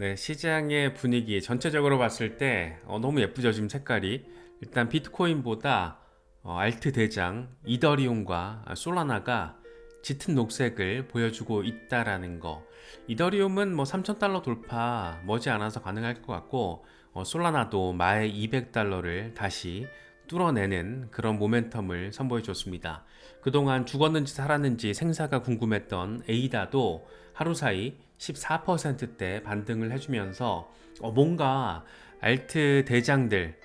네, 시장의 분위기 전체적으로 봤을 때 너무 예쁘죠, 지금 색깔이. 일단 비트코인보다 알트 대장 이더리움과 솔라나가 짙은 녹색을 보여주고 있다라는 거. 이더리움은 뭐 3,000달러 돌파 머지않아서 가능할 것 같고, 솔라나도 마의 200달러를 다시 뚫어내는 그런 모멘텀을 선보여 줬습니다. 그동안 죽었는지 살았는지 생사가 궁금했던 에이다도 하루 사이 14%대 반등을 해주면서 뭔가 알트 대장들,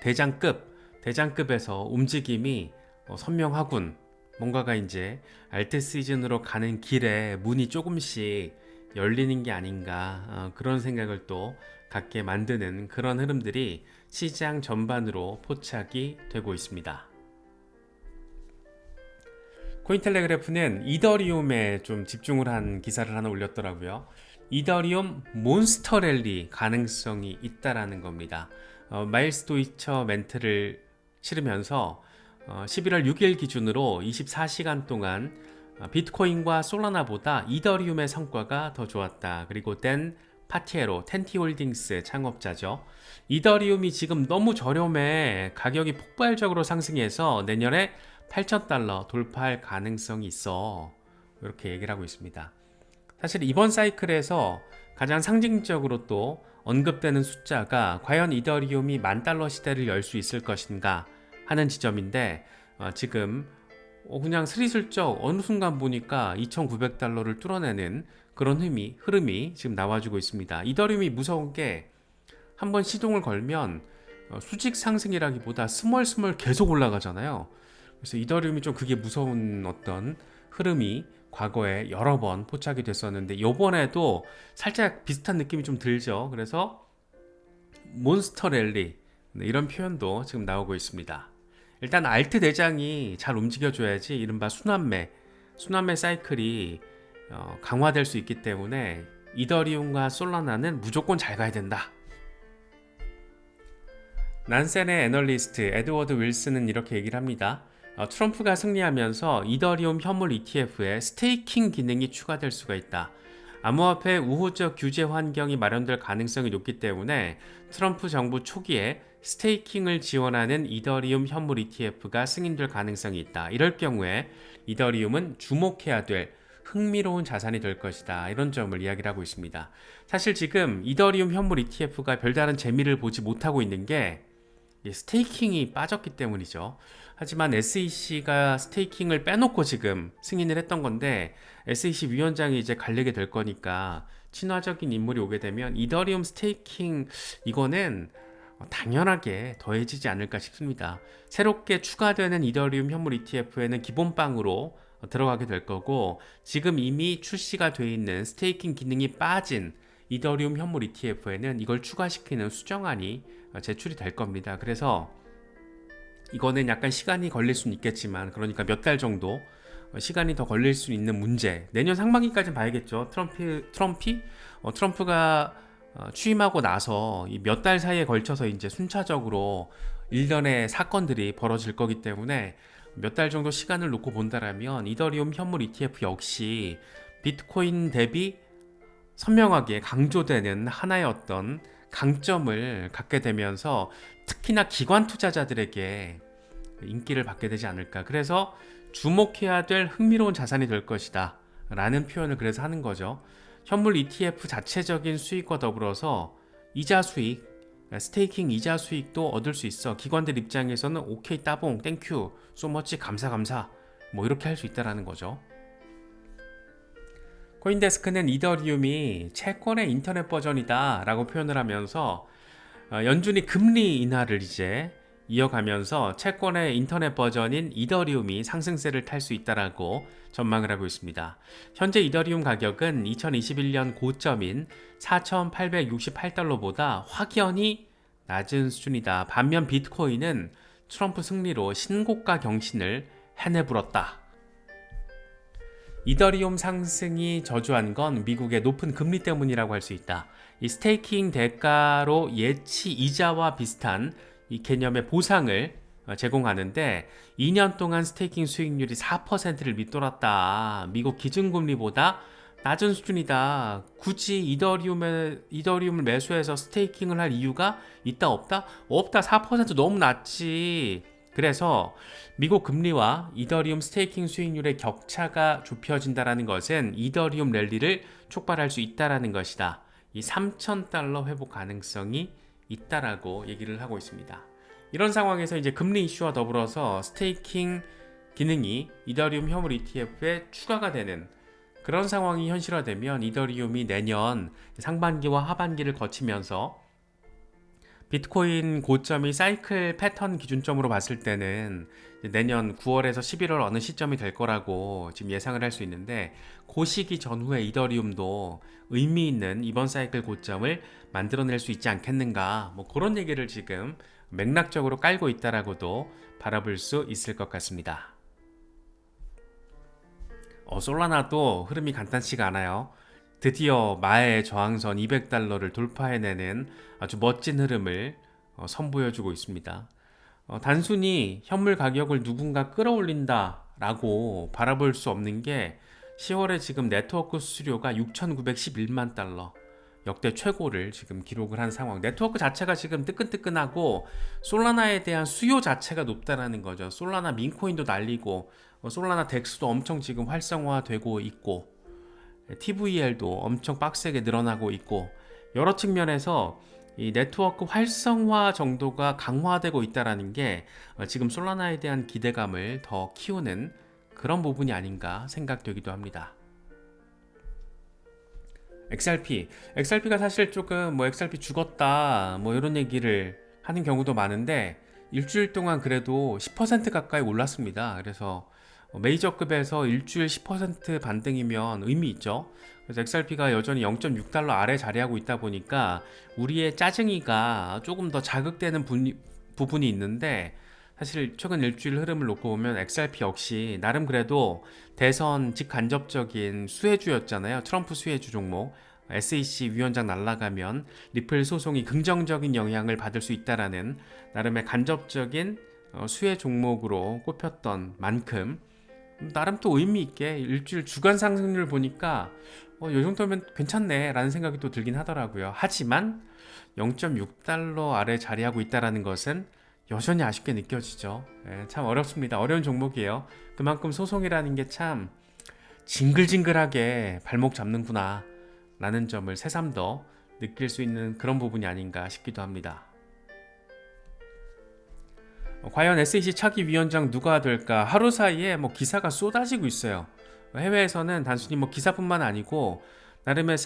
대장급에서 움직임이 선명하군. 뭔가가 이제 알트 시즌으로 가는 길에 문이 조금씩 열리는 게 아닌가, 그런 생각을 또 갖게 만드는 그런 흐름들이 시장 전반으로 포착이 되고 있습니다. 코인텔레그래프는 이더리움에 좀 집중을 한 기사를 하나 올렸더라고요. 이더리움 몬스터 랠리 가능성이 있다라는 겁니다. 마일스 도이처 멘트를 실으면서 11월 6일 기준으로 24시간 동안 비트코인과 솔라나보다 이더리움의 성과가 더 좋았다. 그리고 댄 파티에로 텐티홀딩스 창업자죠. 이더리움이 지금 너무 저렴해 가격이 폭발적으로 상승해서 내년에 8,000달러 돌파할 가능성이 있어. 이렇게 얘기를 하고 있습니다. 사실 이번 사이클에서 가장 상징적으로 또 언급되는 숫자가 과연 이더리움이 10,000달러 시대를 열 수 있을 것인가 하는 지점인데, 지금 그냥 스리슬쩍 어느 순간 보니까 2,900달러를 뚫어내는 그런 흐름이 지금 나와주고 있습니다. 이더리움이 무서운 게 한번 시동을 걸면 수직 상승이라기보다 스멀스멀 계속 올라가잖아요. 그래서 이더리움이 좀 그게 무서운 어떤 흐름이 과거에 여러 번 포착이 됐었는데, 이번에도 살짝 비슷한 느낌이 좀 들죠. 그래서 몬스터 랠리, 이런 표현도 지금 나오고 있습니다. 일단 알트 대장이 잘 움직여줘야지 이른바 순환매 사이클이 강화될 수 있기 때문에 이더리움과 솔라나는 무조건 잘 가야 된다. 난센의 애널리스트 에드워드 윌슨은 이렇게 얘기를 합니다. 트럼프가 승리하면서 이더리움 현물 ETF에 스테이킹 기능이 추가될 수가 있다. 암호화폐 우호적 규제 환경이 마련될 가능성이 높기 때문에 트럼프 정부 초기에 스테이킹을 지원하는 이더리움 현물 ETF가 승인될 가능성이 있다. 이럴 경우에 이더리움은 주목해야 될 흥미로운 자산이 될 것이다. 이런 점을 이야기를 하고 있습니다. 사실 지금 이더리움 현물 ETF가 별다른 재미를 보지 못하고 있는 게 스테이킹이 빠졌기 때문이죠. 하지만 SEC가 스테이킹을 빼놓고 지금 승인을 했던 건데, SEC 위원장이 이제 갈리게 될 거니까 친화적인 인물이 오게 되면 이더리움 스테이킹 이거는 당연하게 더해지지 않을까 싶습니다. 새롭게 추가되는 이더리움 현물 ETF에는 기본빵으로 들어가게 될 거고, 지금 이미 출시가 돼 있는 스테이킹 기능이 빠진 이더리움 현물 ETF에는 이걸 추가시키는 수정안이 제출이 될 겁니다. 그래서 이거는 약간 시간이 걸릴 수는 있겠지만, 그러니까 몇 달 정도 시간이 더 걸릴 수 있는 문제. 내년 상반기까지는 봐야겠죠. 트럼프가 취임하고 나서 몇 달 사이에 걸쳐서 이제 순차적으로 일련의 사건들이 벌어질 거기 때문에 몇 달 정도 시간을 놓고 본다라면 이더리움 현물 ETF 역시 비트코인 대비 선명하게 강조되는 하나의 어떤 강점을 갖게 되면서 특히나 기관 투자자들에게 인기를 받게 되지 않을까. 그래서 주목해야 될 흥미로운 자산이 될 것이다 라는 표현을 그래서 하는 거죠. 현물 ETF 자체적인 수익과 더불어서 이자 수익, 스테이킹 이자 수익도 얻을 수 있어. 기관들 입장에서는 오케이 따봉 땡큐 소머치 감사 뭐 이렇게 할 수 있다라는 거죠. 코인데스크는 이더리움이 채권의 인터넷 버전이다 라고 표현을 하면서 연준이 금리 인하를 이제 이어가면서 채권의 인터넷 버전인 이더리움이 상승세를 탈 수 있다라고 전망을 하고 있습니다. 현재 이더리움 가격은 2021년 고점인 4,868달러보다 확연히 낮은 수준이다. 반면 비트코인은 트럼프 승리로 신고가 경신을 해내불었다. 이더리움 상승이 저조한 건 미국의 높은 금리 때문이라고 할 수 있다. 이 스테이킹 대가로 예치 이자와 비슷한 이 개념의 보상을 제공하는데 2년 동안 스테이킹 수익률이 4%를 밑돌았다. 미국 기준금리보다 낮은 수준이다. 굳이 이더리움을 매수해서 스테이킹을 할 이유가 있다 없다? 없다. 4% 너무 낮지. 그래서 미국 금리와 이더리움 스테이킹 수익률의 격차가 좁혀진다라는 것은 이더리움 랠리를 촉발할 수 있다라는 것이다. 이 3,000달러 회복 가능성이 있다라고 얘기를 하고 있습니다. 이런 상황에서 이제 금리 이슈와 더불어서 스테이킹 기능이 이더리움 현물 ETF에 추가가 되는 그런 상황이 현실화되면 이더리움이 내년 상반기와 하반기를 거치면서 비트코인 고점이 사이클 패턴 기준점으로 봤을 때는 내년 9월에서 11월 어느 시점이 될 거라고 지금 예상을 할 수 있는데, 그 시기 전후에 이더리움도 의미 있는 이번 사이클 고점을 만들어낼 수 있지 않겠는가, 뭐 그런 얘기를 지금 맥락적으로 깔고 있다라고도 바라볼 수 있을 것 같습니다. 솔라나도 흐름이 간단치가 않아요. 드디어 마의 저항선 200달러를 돌파해내는 아주 멋진 흐름을 선보여주고 있습니다. 단순히 현물 가격을 누군가 끌어올린다라고 바라볼 수 없는 게 10월에 지금 네트워크 수수료가 6,911만 달러 역대 최고를 지금 기록을 한 상황. 네트워크 자체가 지금 뜨끈뜨끈하고 솔라나에 대한 수요 자체가 높다라는 거죠. 솔라나 민코인도 날리고 솔라나 덱스도 엄청 지금 활성화되고 있고 TVL도 엄청 빡세게 늘어나고 있고, 여러 측면에서 이 네트워크 활성화 정도가 강화되고 있다라는 게 지금 솔라나에 대한 기대감을 더 키우는 그런 부분이 아닌가 생각되기도 합니다. XRP가 사실 조금 뭐 XRP 죽었다 뭐 이런 얘기를 하는 경우도 많은데, 일주일 동안 그래도 10% 가까이 올랐습니다. 그래서 메이저급에서 일주일 10% 반등이면 의미 있죠. 그래서 XRP가 여전히 0.6달러 아래 자리하고 있다 보니까 우리의 짜증이가 조금 더 자극되는 부분이 있는데, 사실 최근 일주일 흐름을 놓고 보면 XRP 역시 나름 그래도 대선 직간접적인 수혜주였잖아요. 트럼프 수혜주 종목. SEC 위원장 날아가면 리플 소송이 긍정적인 영향을 받을 수 있다라는 나름의 간접적인 수혜 종목으로 꼽혔던 만큼 나름 또 의미 있게 일주일 주간 상승률 보니까 이 정도면 괜찮네 라는 생각이 또 들긴 하더라고요. 하지만 0.6달러 아래 자리하고 있다는 것은 여전히 아쉽게 느껴지죠. 참 어렵습니다. 어려운 종목이에요. 그만큼 소송이라는 게 참 징글징글하게 발목 잡는구나 라는 점을 새삼 더 느낄 수 있는 그런 부분이 아닌가 싶기도 합니다. 과연 SEC 차기 위원장 누가 될까? 하루 사이에 뭐 기사가 쏟아지고 있어요. 해외에서는 단순히 뭐 기사뿐만 아니고 나름의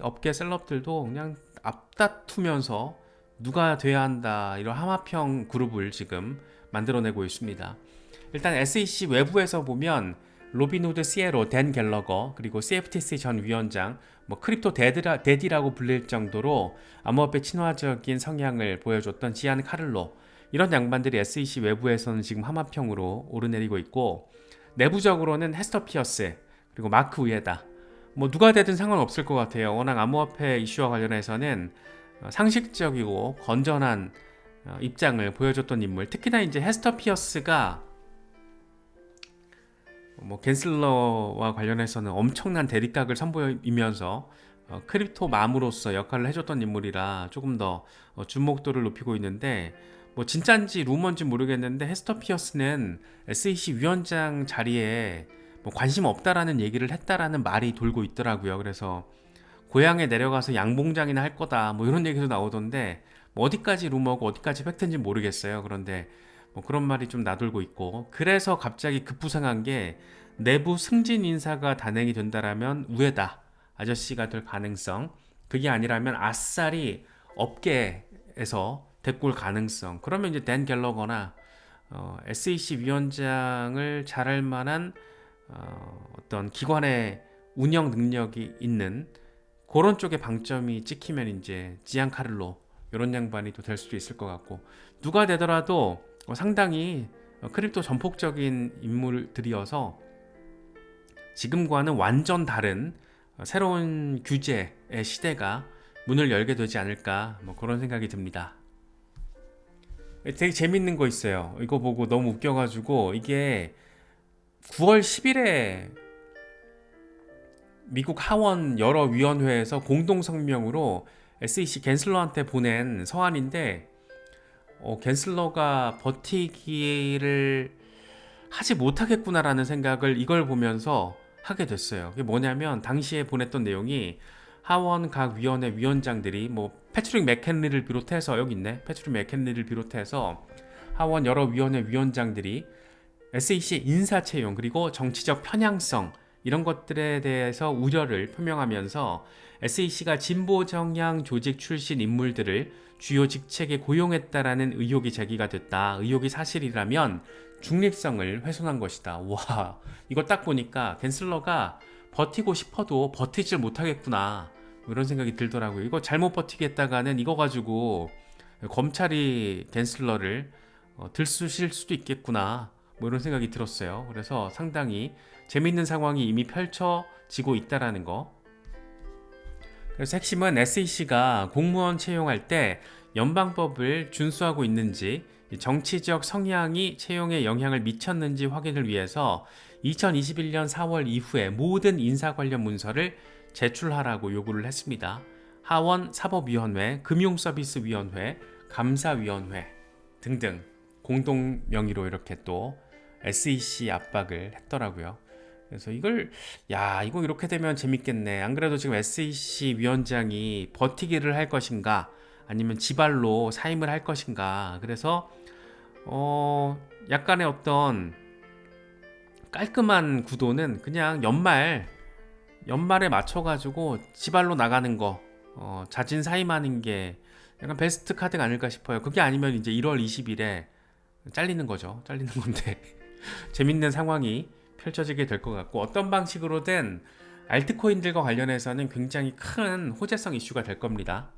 업계 셀럽들도 그냥 앞다투면서 누가 돼야 한다 이런 하마평 그룹을 지금 만들어내고 있습니다. 일단 SEC 외부에서 보면 로빈후드 CEO로 댄 갤러거, 그리고 CFTC 전 위원장, 뭐 크립토 데디라고 불릴 정도로 암호화폐 친화적인 성향을 보여줬던 지안 카를로, 이런 양반들이 SEC 외부에서는 지금 하마평으로 오르내리고 있고, 내부적으로는 헤스터 피어스 그리고 마크 우에다, 뭐 누가 되든 상관없을 것 같아요. 워낙 암호화폐 이슈와 관련해서는 상식적이고 건전한 입장을 보여줬던 인물. 특히나 이제 헤스터 피어스가 뭐 겐슬러와 관련해서는 엄청난 대립각을 선보이면서 크립토 맘으로서 역할을 해줬던 인물이라 조금 더 주목도를 높이고 있는데, 뭐 진짠지 루머인지 모르겠는데 헤스터 피어스는 SEC 위원장 자리에 뭐 관심 없다라는 얘기를 했다라는 말이 돌고 있더라고요. 그래서 고향에 내려가서 양봉장이나 할 거다 뭐 이런 얘기도 나오던데, 뭐 어디까지 루머고 어디까지 팩트인지 모르겠어요. 그런데 뭐 그런 말이 좀 나돌고 있고, 그래서 갑자기 급부상한 게 내부 승진 인사가 단행이 된다라면 우에다 아저씨가 될 가능성, 그게 아니라면 아싸리 업계에서 데리고 올 가능성, 그러면 이제 댄 갤러거나 SEC 위원장을 잘할 만한 어떤 기관의 운영 능력이 있는 그런 쪽에 방점이 찍히면 이제 지안 카를로 이런 양반이 또 될 수도 있을 것 같고, 누가 되더라도 상당히 크립토 전폭적인 인물들이어서 지금과는 완전 다른 새로운 규제의 시대가 문을 열게 되지 않을까, 뭐 그런 생각이 듭니다. 되게 재밌는 거 있어요. 이거 보고 너무 웃겨가지고, 이게 9월 10일에 미국 하원 여러 위원회에서 공동 성명으로 SEC 갠슬러한테 보낸 서한인데 갠슬러가 버티기를 하지 못하겠구나라는 생각을 이걸 보면서 하게 됐어요. 그게 뭐냐면 당시에 보냈던 내용이 하원 각 위원회 위원장들이 뭐 패트릭 맥켄리를 비롯해서 여기 있네. 패트릭 맥켄리를 비롯해서 하원 여러 위원회 위원장들이 SEC 인사 채용 그리고 정치적 편향성 이런 것들에 대해서 우려를 표명하면서 SEC가 진보 정향 조직 출신 인물들을 주요 직책에 고용했다라는 의혹이 제기가 됐다. 의혹이 사실이라면 중립성을 훼손한 것이다. 와, 이거 딱 보니까 갠슬러가 버티고 싶어도 버티질 못하겠구나. 뭐 이런 생각이 들더라고요. 이거 잘못 버티겠다가는 이거 가지고 검찰이 갠슬러를 들쑤실 수도 있겠구나. 뭐 이런 생각이 들었어요. 그래서 상당히 재밌는 상황이 이미 펼쳐지고 있다라는 거. 그래서 핵심은 SEC가 공무원 채용할 때 연방법을 준수하고 있는지 정치적 성향이 채용에 영향을 미쳤는지 확인을 위해서 2021년 4월 이후에 모든 인사 관련 문서를 제출하라고 요구를 했습니다. 하원 사법위원회, 금융서비스위원회, 감사위원회 등등 공동 명의로 이렇게 또 SEC 압박을 했더라고요. 그래서 이거 이렇게 되면 재밌겠네. 안 그래도 지금 SEC 위원장이 버티기를 할 것인가 아니면 지발로 사임을 할 것인가. 그래서 약간의 어떤 깔끔한 구도는 그냥 연말에 맞춰가지고 지발로 나가는 거, 자진 사임하는 게 약간 베스트 카드가 아닐까 싶어요. 그게 아니면 이제 1월 20일에 잘리는 거죠. 잘리는 건데 재밌는 상황이 펼쳐지게 될 것 같고 어떤 방식으로든 알트코인들과 관련해서는 굉장히 큰 호재성 이슈가 될 겁니다.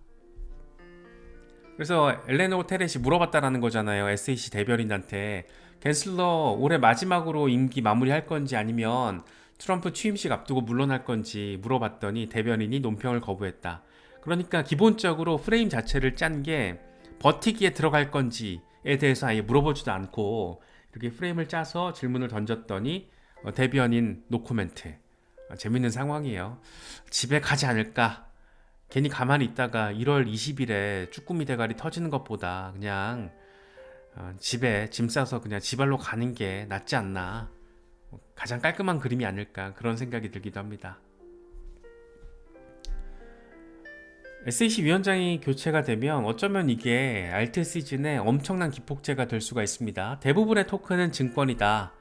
그래서 엘레노 테렛이 물어봤다라는 거잖아요. SEC 대변인한테 갠슬러 올해 마지막으로 임기 마무리할 건지 아니면 트럼프 취임식 앞두고 물러날 건지 물어봤더니 대변인이 논평을 거부했다. 그러니까 기본적으로 프레임 자체를 짠 게 버티기에 들어갈 건지에 대해서 아예 물어보지도 않고 이렇게 프레임을 짜서 질문을 던졌더니 대변인 노코멘트. 재밌는 상황이에요. 집에 가지 않을까? 괜히 가만히 있다가 1월 20일에 쭈꾸미 대가리 터지는 것보다 그냥 집에 짐 싸서 그냥 지발로 가는 게 낫지 않나. 가장 깔끔한 그림이 아닐까 그런 생각이 들기도 합니다. SEC 위원장이 교체가 되면 어쩌면 이게 알트 시즌에 엄청난 기폭제가 될 수가 있습니다. 대부분의 토큰은 증권이다.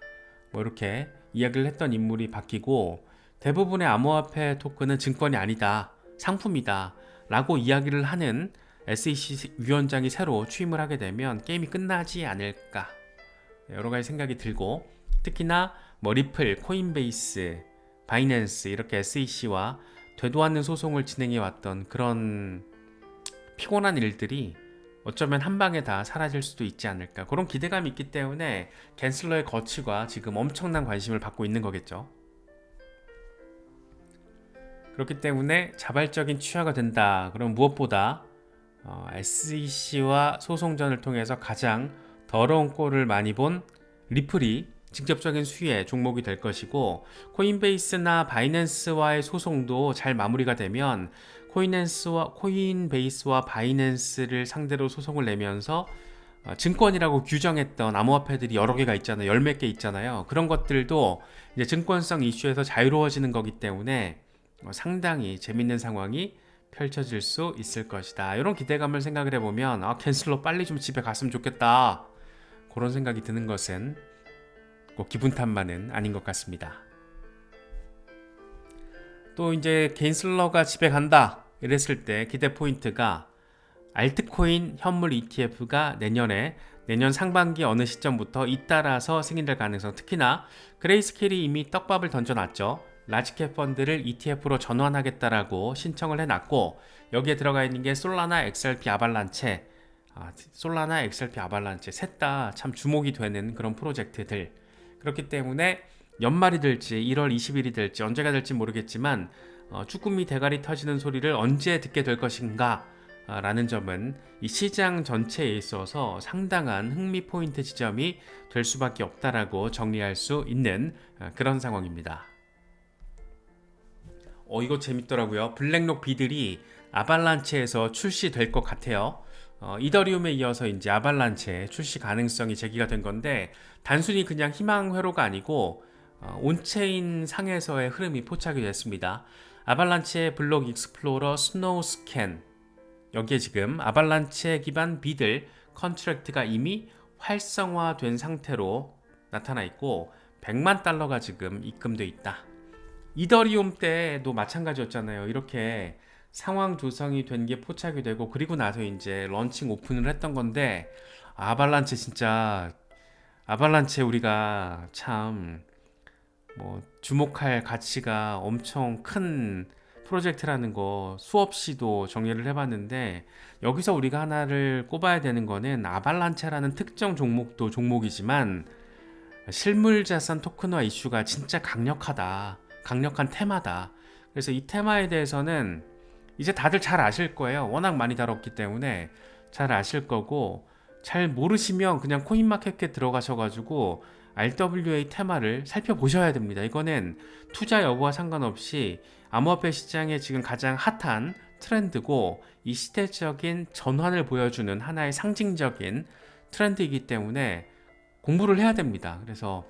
뭐 이렇게 이야기를 했던 인물이 바뀌고 대부분의 암호화폐 토큰은 증권이 아니다. 상품이다. 라고 이야기를 하는 SEC 위원장이 새로 취임을 하게 되면 게임이 끝나지 않을까. 여러 가지 생각이 들고 특히나 리플, 코인베이스, 바이낸스 이렇게 SEC와 되도 않는 소송을 진행해 왔던 그런 피곤한 일들이 어쩌면 한 방에 다 사라질 수도 있지 않을까 그런 기대감이 있기 때문에 갠슬러의 거취가 지금 엄청난 관심을 받고 있는 거겠죠. 그렇기 때문에 자발적인 취하가 된다. 그럼 무엇보다 SEC와 소송전을 통해서 가장 더러운 꼴을 많이 본 리플이 직접적인 수혜의 종목이 될 것이고 코인베이스나 바이낸스와의 소송도 잘 마무리가 되면 코인베이스와 바이낸스를 상대로 소송을 내면서 증권이라고 규정했던 암호화폐들이 여러 개가 있잖아요. 열 몇 개 있잖아요. 그런 것들도 이제 증권성 이슈에서 자유로워지는 거기 때문에 상당히 재밌는 상황이 펼쳐질 수 있을 것이다. 이런 기대감을 생각을 해보면 갠슬러 빨리 좀 집에 갔으면 좋겠다. 그런 생각이 드는 것은 꼭 기분 탓만은 아닌 것 같습니다. 또 이제 갠슬러가 집에 간다 이랬을 때 기대 포인트가 알트코인 현물 ETF가 내년 상반기 어느 시점부터 잇따라서 승인될 가능성. 특히나 그레이스케일이 이미 떡밥을 던져놨죠. 라지캡 펀드를 ETF로 전환하겠다라고 신청을 해놨고 여기에 들어가 있는 게 솔라나, XRP, 아발란체 셋 다 참 주목이 되는 그런 프로젝트들. 그렇기 때문에 연말이 될지 1월 20일이 될지 언제가 될지 모르겠지만 쭈꾸미 대가리 터지는 소리를 언제 듣게 될 것인가 라는 점은 이 시장 전체에 있어서 상당한 흥미 포인트 지점이 될 수밖에 없다라고 정리할 수 있는 그런 상황입니다. 이거 재밌더라고요. 블랙록 비들이 아발란체에서 출시될 것 같아요. 이더리움에 이어서 이제 아발란체 출시 가능성이 제기가 된 건데 단순히 그냥 희망 회로가 아니고 온체인 상에서의 흐름이 포착이 됐습니다. 아발란체 블록 익스플로러 스노우 스캔 여기에 지금 아발란체 기반 비들 컨트랙트가 이미 활성화된 상태로 나타나 있고 100만 달러가 지금 입금돼 있다. 이더리움 때도 마찬가지였잖아요. 이렇게 상황 조성이 된 게 포착이 되고 그리고 나서 이제 런칭 오픈을 했던 건데 아발란체 진짜 아발란체 우리가 참 뭐 주목할 가치가 엄청 큰 프로젝트라는 거 수없이도 정리를 해봤는데 여기서 우리가 하나를 꼽아야 되는 거는 아발란체라는 특정 종목도 종목이지만 실물자산 토큰화 이슈가 진짜 강력하다. 강력한 테마다. 그래서 이 테마에 대해서는 이제 다들 잘 아실 거예요. 워낙 많이 다뤘기 때문에 잘 아실 거고 잘 모르시면 그냥 코인마켓에 들어가셔가지고 RWA 테마를 살펴보셔야 됩니다. 이거는 투자 여부와 상관없이 암호화폐 시장에 지금 가장 핫한 트렌드고 이 시대적인 전환을 보여주는 하나의 상징적인 트렌드이기 때문에 공부를 해야 됩니다. 그래서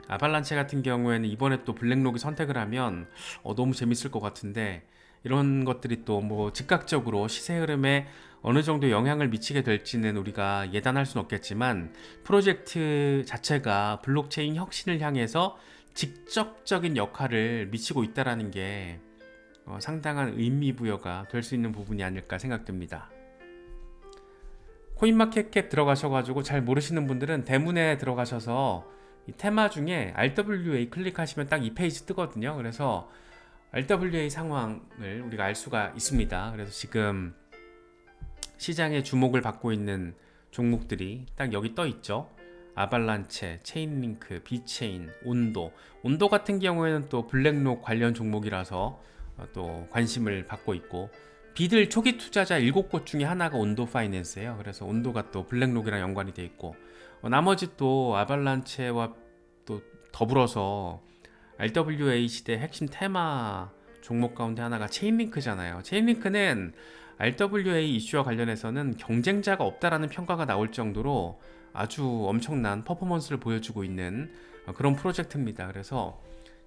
아발란체 같은 경우에는 이번에 또 블랙록이 선택을 하면 너무 재밌을 것 같은데 이런 것들이 또 뭐 즉각적으로 시세 흐름에 어느 정도 영향을 미치게 될지는 우리가 예단할 수는 없겠지만 프로젝트 자체가 블록체인 혁신을 향해서 직접적인 역할을 미치고 있다는 게 상당한 의미부여가 될 수 있는 부분이 아닐까 생각됩니다. 코인마켓캡 들어가셔가지고 잘 모르시는 분들은 대문에 들어가셔서 이 테마 중에 RWA 클릭하시면 딱 이 페이지 뜨거든요. 그래서 RWA 상황을 우리가 알 수가 있습니다. 그래서 지금 시장에 주목을 받고 있는 종목들이 딱 여기 떠 있죠. 아발란체, 체인링크, 비체인, 온도 같은 경우에는 또 블랙록 관련 종목이라서 또 관심을 받고 있고 비들 초기 투자자 7곳 중에 하나가 온도 파이낸스예요. 그래서 온도가 또 블랙록이랑 연관이 돼 있고 나머지 또 아발란체와 또 더불어서 RWA 시대 핵심 테마 종목 가운데 하나가 체인링크잖아요. 체인링크는 RWA 이슈와 관련해서는 경쟁자가 없다라는 평가가 나올 정도로 아주 엄청난 퍼포먼스를 보여주고 있는 그런 프로젝트입니다. 그래서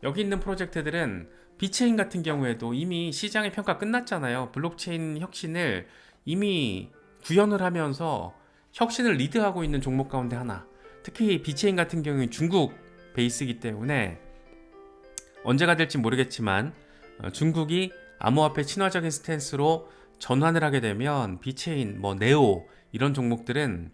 여기 있는 프로젝트들은 비체인 같은 경우에도 이미 시장의 평가 끝났잖아요. 블록체인 혁신을 이미 구현을 하면서 혁신을 리드하고 있는 종목 가운데 하나. 특히 비체인 같은 경우는 중국 베이스이기 때문에 언제가 될지 모르겠지만 중국이 암호화폐 친화적인 스탠스로 전환을 하게 되면 비체인, 네오 이런 종목들은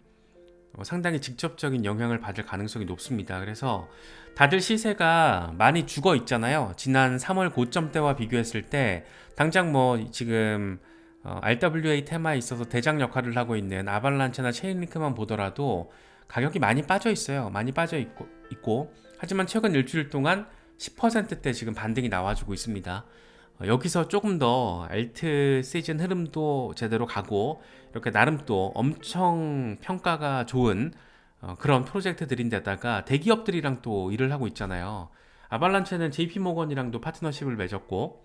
상당히 직접적인 영향을 받을 가능성이 높습니다. 그래서 다들 시세가 많이 죽어 있잖아요. 지난 3월 고점대와 비교했을 때 당장 지금 RWA 테마에 있어서 대장 역할을 하고 있는 아발란체나 체인링크만 보더라도 가격이 많이 빠져 있어요. 많이 빠져 있고 하지만 최근 일주일 동안 10%대 지금 반등이 나와주고 있습니다. 여기서 조금 더 알트 시즌 흐름도 제대로 가고 이렇게 나름 또 엄청 평가가 좋은 그런 프로젝트들인데다가 대기업들이랑 또 일을 하고 있잖아요. 아발란체는 JP모건이랑도 파트너십을 맺었고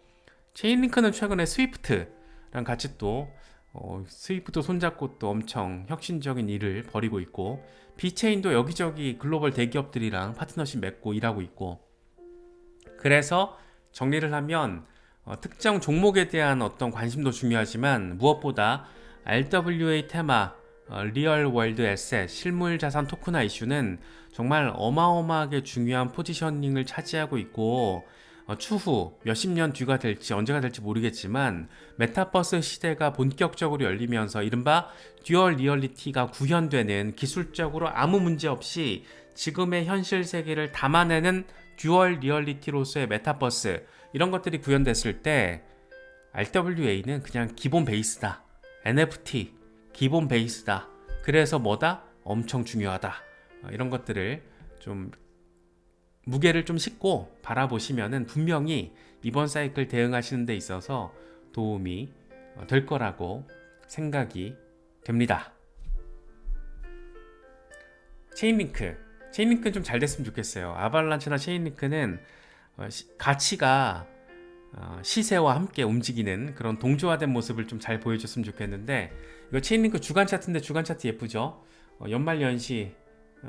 체인링크는 최근에 스위프트랑 같이 또 스위프트 손잡고 또 엄청 혁신적인 일을 벌이고 있고 비체인도 여기저기 글로벌 대기업들이랑 파트너십 맺고 일하고 있고 그래서 정리를 하면 특정 종목에 대한 어떤 관심도 중요하지만 무엇보다 RWA 테마, 리얼 월드 에셋, 실물 자산 토큰화 이슈는 정말 어마어마하게 중요한 포지셔닝을 차지하고 있고 추후 몇십 년 뒤가 될지 언제가 될지 모르겠지만 메타버스 시대가 본격적으로 열리면서 이른바 듀얼 리얼리티가 구현되는 기술적으로 아무 문제 없이 지금의 현실 세계를 담아내는 듀얼 리얼리티로서의 메타버스 이런 것들이 구현됐을 때 RWA는 그냥 기본 베이스다. NFT 기본 베이스다. 그래서 엄청 중요하다. 이런 것들을 좀 무게를 좀 싣고 바라보시면은 분명히 이번 사이클 대응하시는 데 있어서 도움이 될 거라고 생각이 됩니다. 체인링크는 좀 잘 됐으면 좋겠어요. 아발란체나 체인링크는 가치가 시세와 함께 움직이는 그런 동조화된 모습을 좀 잘 보여줬으면 좋겠는데, 이거 체인링크 주간 차트인데 주간 차트 예쁘죠? 연말 연시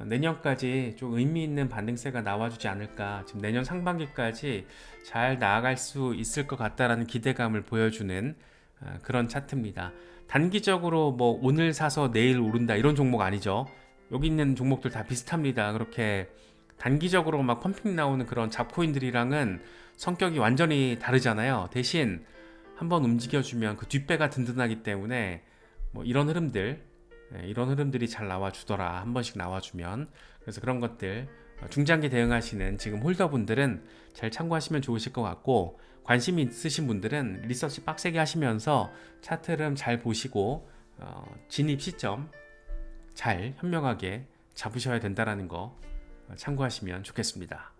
내년까지 좀 의미 있는 반등세가 나와주지 않을까. 지금 내년 상반기까지 잘 나아갈 수 있을 것 같다라는 기대감을 보여주는 그런 차트입니다. 단기적으로 뭐 오늘 사서 내일 오른다 이런 종목 아니죠. 여기 있는 종목들 다 비슷합니다. 그렇게 단기적으로 막 펌핑 나오는 그런 잡코인들이랑은 성격이 완전히 다르잖아요. 대신 한번 움직여주면 그 뒷배가 든든하기 때문에 뭐 이런 흐름들, 이런 흐름들이 잘 나와주더라. 한 번씩 나와주면. 그래서 그런 것들 중장기 대응하시는 지금 홀더분들은 잘 참고하시면 좋으실 것 같고, 관심 있으신 분들은 리서치 빡세게 하시면서 차트 흐름 잘 보시고 진입 시점 잘 현명하게 잡으셔야 된다는 거 참고하시면 좋겠습니다.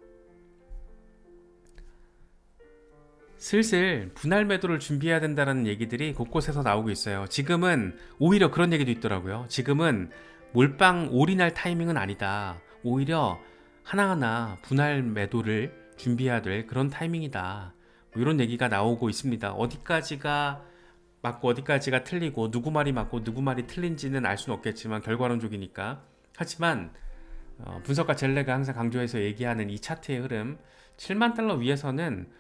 슬슬 분할 매도를 준비해야 된다는 얘기들이 곳곳에서 나오고 있어요. 지금은 오히려 그런 얘기도 있더라고요. 지금은 몰빵 올인할 타이밍은 아니다. 오히려 하나하나 분할 매도를 준비해야 될 그런 타이밍이다. 뭐 이런 얘기가 나오고 있습니다. 어디까지가 맞고 어디까지가 틀리고 누구 말이 맞고 누구 말이 틀린지는 알 수는 없겠지만 결과론적이니까. 하지만 분석가 젤레가 항상 강조해서 얘기하는 이 차트의 흐름, 7만 달러 위에서는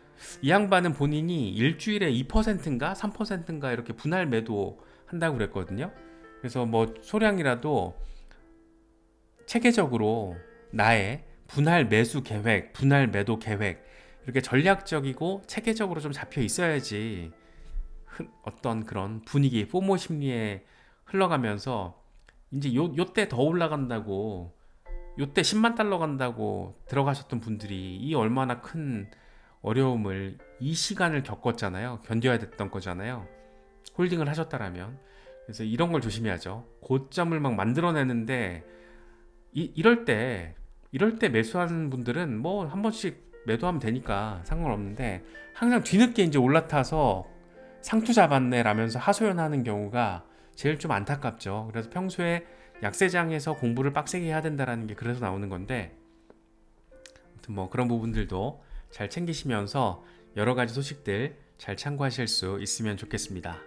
이 양반은 본인이 일주일에 2%인가 3%인가 이렇게 분할 매도 한다고 그랬거든요. 그래서 뭐 소량이라도 체계적으로 나의 분할 매수 계획, 분할 매도 계획, 이렇게 전략적이고 체계적으로 좀 잡혀 있어야지 어떤 그런 분위기, 포모 심리에 흘러가면서 이제 요때 더 올라간다고, 요때 10만 달러 간다고 들어가셨던 분들이 이 얼마나 큰 어려움을, 이 시간을 겪었잖아요. 견뎌야 됐던 거잖아요. 홀딩을 하셨다라면. 그래서 이런 걸 조심해야죠. 고점을 막 만들어내는데 이럴 때 매수하는 분들은 뭐 한 번씩 매도하면 되니까 상관없는데, 항상 뒤늦게 이제 올라타서 상투 잡았네 라면서 하소연하는 경우가 제일 좀 안타깝죠. 그래서 평소에 약세장에서 공부를 빡세게 해야 된다라는 게 그래서 나오는 건데, 아무튼 뭐 그런 부분들도 잘 챙기시면서 여러 가지 소식들 잘 참고하실 수 있으면 좋겠습니다.